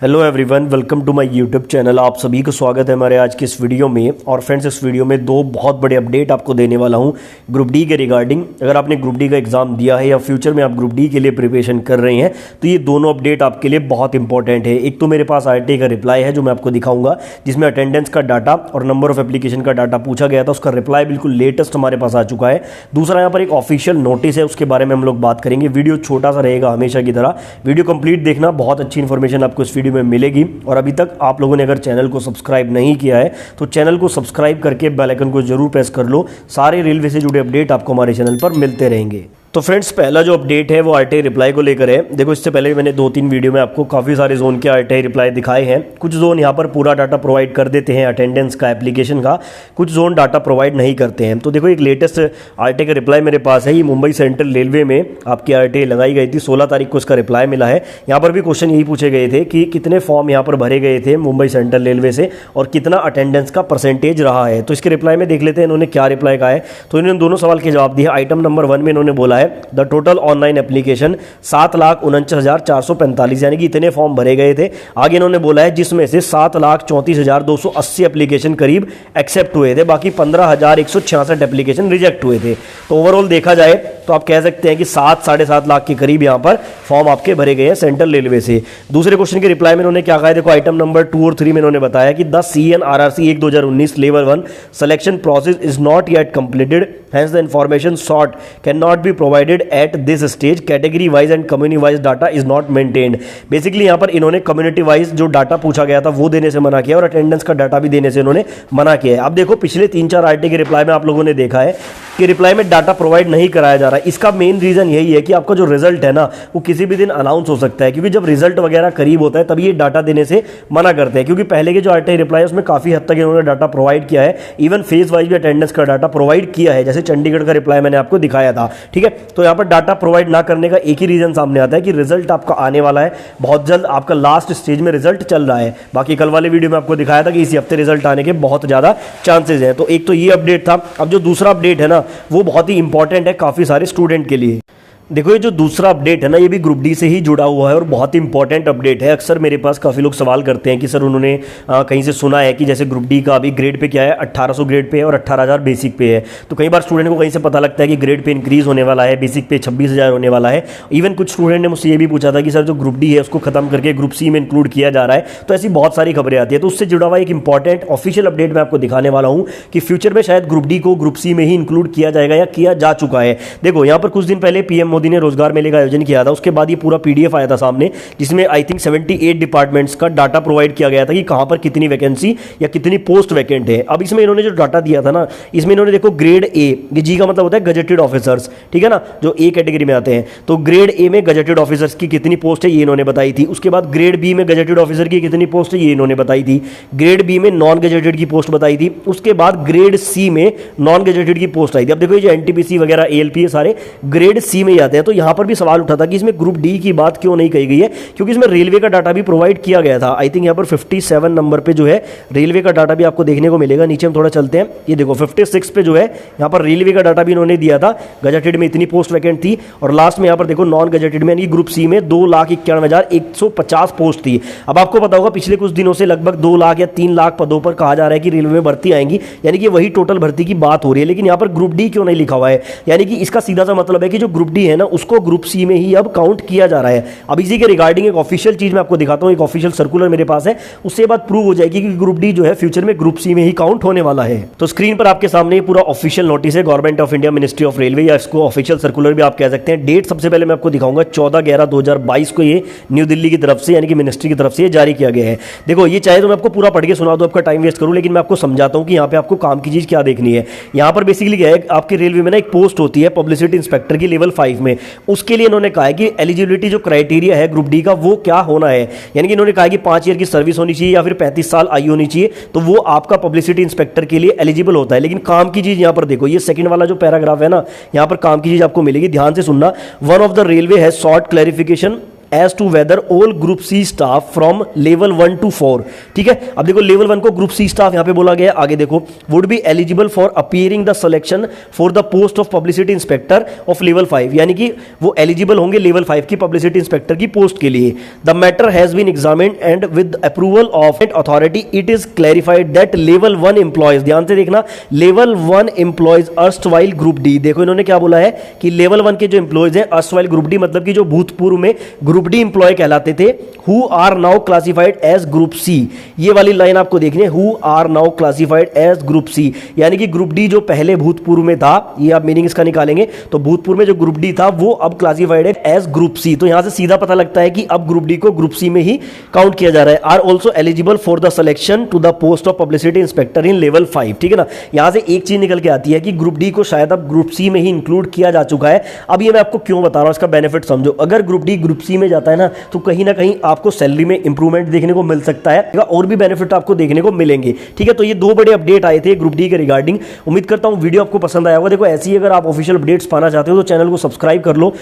Hello everyone, welcome to my YouTube channel. आप सभी को स्वागत है हमारे आज की इस वीडियो में। और फ्रेंड्स, इस वीडियो में दो बहुत बड़े अपडेट आपको देने वाला हूं ग्रुप डी के रिगार्डिंग। अगर आपने ग्रुप डी का एग्जाम दिया है या फ्यूचर में आप ग्रुप डी के लिए प्रिपरेशन कर रहे हैं तो ये दोनों अपडेट आपके लिए बहुत इंपॉर्टेंट है। एक तो मेरे पास आरटीआई का रिप्लाई है जो मैं आपको दिखाऊंगा, जिसमें अटेंडेंस का डाटा और नंबर ऑफ एप्लीकेशन का डाटा पूछा गया था। उसका रिप्लाई बिल्कुल लेटेस्ट हमारे पास आ चुका है। दूसरा यहाँ पर एक ऑफिशियल नोटिस है, उसके बारे में हम लोग बात करेंगे। वीडियो छोटा सा रहेगा हमेशा की तरह, वीडियो कंप्लीट देखना, बहुत अच्छी इन्फॉर्मेशन आपको इस वीडियो में मिलेगी। और अभी तक आप लोगों ने अगर चैनल को सब्सक्राइब नहीं किया है तो चैनल को सब्सक्राइब करके बेल आइकन को जरूर प्रेस कर लो। सारे रेलवे से जुड़े अपडेट आपको हमारे चैनल पर मिलते रहेंगे। तो फ्रेंड्स, पहला जो अपडेट है वो आरटीआई रिप्लाई को लेकर है। देखो, इससे पहले मैंने 2-3 वीडियो में आपको काफ़ी सारे जोन के आरटीआई रिप्लाई दिखाए हैं। कुछ जोन यहाँ पर पूरा डाटा प्रोवाइड कर देते हैं अटेंडेंस का, एप्लीकेशन का, कुछ जोन डाटा प्रोवाइड नहीं करते हैं। तो देखो, एक लेटेस्ट आरटीआई का रिप्लाई मेरे पास है। ये मुंबई सेंट्रल रेलवे में आपकी आरटीआई लगाई गई थी, 16 तारीख को इसका रिप्लाई मिला है। यहाँ पर भी क्वेश्चन यही पूछे गए थे कि कितने फॉर्म यहाँ पर भरे गए थे मुंबई सेंट्रल रेलवे से और कितना अटेंडेंस का परसेंटेज रहा है। तो इसके रिप्लाई में देख लेते हैं इन्होंने क्या रिप्लाई कहा है। तो इन्होंने दोनों सवाल के जवाब दिए। आइटम नंबर 1 में इन्होंने बोला है द टोटल ऑनलाइन एप्लीकेशन 7,49,445, यानी कि इतने फॉर्म भरे गए थे। आगे इन्होंने बोला है जिसमें से 7,34,280 एप्लीकेशन करीब एक्सेप्ट हुए थे, बाकी 15,166 एप्लीकेशन रिजेक्ट हुए थे। तो ओवरऑल देखा जाए तो आप कह सकते हैं कि 7-7.5 लाख के करीब यहां पर फॉर्म आपके भरे गए हैं सेंट्रल रेलवे से। दूसरे क्वेश्चन के रिप्लाई में इन्होंने क्या कहा है, देखो आइटम नंबर 2 और 3 में इन्होंने बताया कि the CNRRC 1/2019 level 1 selection process is not yet completed, hence the information sought cannot be provided at this stage, category wise and community wise data is not maintained। Basically यहाँ पर इन्होंने community wise जो data पूछा गया था वो देने से मना किया और अटेंडेंस का डाटा भी देने से इन्होंने मना किया है। अब देखो, पिछले 3-4 आरटीआई के रिप्लाई में आप लोगों ने देखा है कि रिप्लाई में डाटा प्रोवाइड नहीं कराया जा रहा है। इसका मेन रीजन यही है कि आपका जो रिजल्ट है ना वो किसी भी दिन अनाउंस हो सकता है, क्योंकि जब रिजल्ट वगैरह करीब होता है तभी ये डाटा देने से मना करते हैं। क्योंकि पहले के जो आरटीआई रिप्लाई है उसमें काफी हद तक इन्होंने डाटा प्रोवाइड किया है, इवन फेज वाइज भी अटेंडेंस का डाटा प्रोवाइड किया है, जैसे चंडीगढ़ का रिप्लाई मैंने आपको दिखाया था। ठीक है, तो यहाँ पर डाटा प्रोवाइड ना करने का एक ही रीजन सामने आता है कि रिजल्ट आपका आने वाला है बहुत जल्द, आपका लास्ट स्टेज में रिजल्ट चल रहा है। बाकी कल वाले वीडियो में आपको दिखाया था कि इसी हफ्ते रिजल्ट आने के बहुत ज्यादा चांसेस हैं। तो एक तो ये अपडेट था। अब जो दूसरा अपडेट है ना वो बहुत ही इंपॉर्टेंट है काफी सारे स्टूडेंट के लिए। देखो, ये जो दूसरा अपडेट है ना ये भी ग्रुप डी से ही जुड़ा हुआ है और बहुत इंपॉर्टेंट अपडेट है। अक्सर मेरे पास काफ़ी लोग सवाल करते हैं कि सर उन्होंने कहीं से सुना है कि जैसे ग्रुप डी का अभी ग्रेड पे क्या है, 1800 ग्रेड पे है और 18,000 बेसिक पे है। तो कई बार स्टूडेंट को कहीं से पता लगता है कि ग्रेड पे इंक्रीज होने वाला है, बेसिक पे 26,000 होने वाला है। इवन कुछ स्टूडेंट ने मुझसे ये भी पूछा था कि सर जो ग्रुप डी है उसको खत्म करके ग्रुप सी में इंक्लूड किया जा रहा है। तो ऐसी बहुत सारी खबरें आती है। तो उससे जुड़ा हुआ एक इंपॉर्टेंट ऑफिशियल अपडेट मैं आपको दिखाने वाला हूँ कि फ्यूचर में शायद ग्रुप डी को ग्रुप सी में ही इंक्लूड किया जाएगा या किया जा चुका है। देखो, यहाँ पर कुछ दिन पहले पीएम मोदी ने रोजगार मेले का आयोजन किया था। उसके बाद ये पूरा पीडीएफ आया था सामने, जिसमें आई थिंक 78 डिपार्टमेंट्स का डाटा प्रोवाइड किया गया था कि कहां पर कितनी वैकेंसी या कितनी पोस्ट वैकेंट है। अब इसमें इन्होंने जो डाटा दिया था ना, इसमें इन्होंने देखो ग्रेड ए, ये जी का मतलब होता है गजेटेड ऑफिसर्स, ठीक है ना, जो ए कैटेगरी में आते हैं। तो ग्रेड ए में गजेटेड ऑफिसर्स की कितनी पोस्ट है ये इन्होंने बताई थी। उसके बाद ग्रेड बी में गजेटेड ऑफिसर की कितनी पोस्ट है ये इन्होंने बताई थी। ग्रेड बी में नॉन गजेटेड की पोस्ट बताई थी। उसके बाद ग्रेड सी में नॉन गजेटेड की पोस्ट आई थी। अब देखो, ये जो एनटीपीसी वगैरह एएलपी सारे ग्रेड सी में ही आते हैं। तो यहां पर भी सवाल उठा था कि इसमें ग्रुप डी की बात क्यों नहीं कही गई है, क्योंकि इसमें रेलवे का डाटा भी प्रोवाइड किया गया था। आई थिंक यहाँ पर 57 नंबर पे जो है रेलवे का डाटा भी आपको देखने को मिलेगा। नीचे हम थोड़ा चलते हैं, ये देखो 56 पे जो है यहाँ पर रेलवे का डाटा भी इन्होंने दिया था। गजेटेड में इतनी पोस्ट वैकेंट थी और लास्ट में यहाँ पर देखो नॉन गजेटेड में यानी ग्रुप सी में 2,91,150 पोस्ट थी। अब आपको पता होगा पिछले कुछ दिनों से लगभग 2 लाख या 3 लाख पदों पर कहा जा रहा है कि रेलवे में भर्ती आएंगी, यानी कि वही टोटल भर्ती की बात हो रही है। लेकिन यहाँ पर ग्रुप डी क्यों नहीं लिखा हुआ है, यानी कि इसका सीधा सा मतलब है कि जो ग्रुप डी है ना उसको ग्रुप सी में ही अब काउंट किया जा रहा है। अब इसी के रिगार्डिंग एक ऑफिशियल चीज मैं आपको दिखाता हूं, एक ऑफिशियल सर्कुलर मेरे पास है, उससे बात प्रूव हो जाएगी कि ग्रुप डी जो है फ्यूचर में ग्रुप सी में ही काउंट होने वाला है। तो स्क्रीन पर आपके सामने पूरा ऑफिशियल नोटिस है government of India ministry of railway, या इसको ऑफिशियल सर्कुलर भी आप कह सकते हैं। डेट सबसे पहले मैं आपको दिखाऊंगा 14/11/2022 को ये न्यू दिल्ली की तरफ से यानी कि मिनिस्ट्री की तरफ से जारी किया गया है। देखो, ये चाहे तो मैं आपको पूरा पढ़ के सुना दूं, आपका टाइम वेस्ट करूं, लेकिन मैं आपको समझाता हूं कि यहाँ पे आपको काम की चीज क्या देखनी है। यहाँ पर बेसिकली क्या है, आपके रेलवे में ना एक पोस्ट होती है पब्लिसिटी इंस्पेक्टर की लेवल 5 में। उसके लिए इन्होंने कहा है कि एलिजिबिलिटी जो क्राइटेरिया है ग्रुप डी का वो क्या होना है, यानी कि इन्होंने कहा कि 5 ईयर की सर्विस होनी चाहिए या फिर 35 साल आयु होनी चाहिए, तो वो आपका पब्लिसिटी इंस्पेक्टर के लिए एलिजिबल होता है। लेकिन काम की चीज यहां पर देखो, ये सेकंड वाला जो पैराग्राफ है ना, यहां पर काम की चीज आपको मिलेगी, ध्यान से सुनना। One of the railway has sought clarification as to whether all group C staff from level 1 to 4। ठीक है, अब देखो लेवल 1 को ग्रुप सी स्टाफ यहां पे बोला गया, आगे देखो would be eligible for appearing the selection for the post of publicity inspector of level 5, यानी कि वो एलिजिबल होंगे लेवल 5 की पब्लिसिटी इंस्पेक्टर की पोस्ट के लिए। The matter has been examined and with approval of authority it is clarified that level 1 employees, ध्यान से देखना, level 1 employees erstwhile group D, देखो इन्होंने क्या बोला है कि लेवल 1 के जो एम्प्लॉयज हैं अर्स्टवाइल ग्रुप डी, मतलब कि जो भूतपूर्व में ग्रुप डी एम्प्लॉय कहलाते थे, who are now classified as group C, ये वाली लाइन आपको देखनी है, who are now classified as group C, यानी कि ग्रुप डी जो पहले भूतपूर्व में था, ये आप मीनिंग इसका निकालेंगे तो भूतपूर्व में जो ग्रुप डी था वो अब क्लासिफाइड है एज ग्रुप सी। तो यहां से सीधा पता लगता है कि अब ग्रुप डी को ग्रुप सी में ही काउंट किया जा रहा है। Are also eligible for the selection to the post of publicity inspector in level 5। ठीक है ना, यहां से एक चीज निकल के आती है कि ग्रुप डी को शायद अब ग्रुप सी में ही इंक्लूड किया जा चुका है। अब ये मैं आपको क्यों बता रहा हूं, इसका बेनिफिट समझो। अगर ग्रुप डी ग्रुप सी में जाता है ना तो कहीं ना कहीं आपको सैलरी में इंप्रूवमेंट देखने को मिल सकता है और भी बेनिफिट आपको देखने को मिलेंगे। ठीक है, तो ये दो बड़े अपडेट आए थे ग्रुप डी के रिगार्डिंग। उम्मीद करता हूं वीडियो आपको पसंद आया होगा। देखो ऐसी अगर आप ऑफिशियल अपडेट्स पाना चाहते हो तो चैनल को सब्सक्राइब कर लो।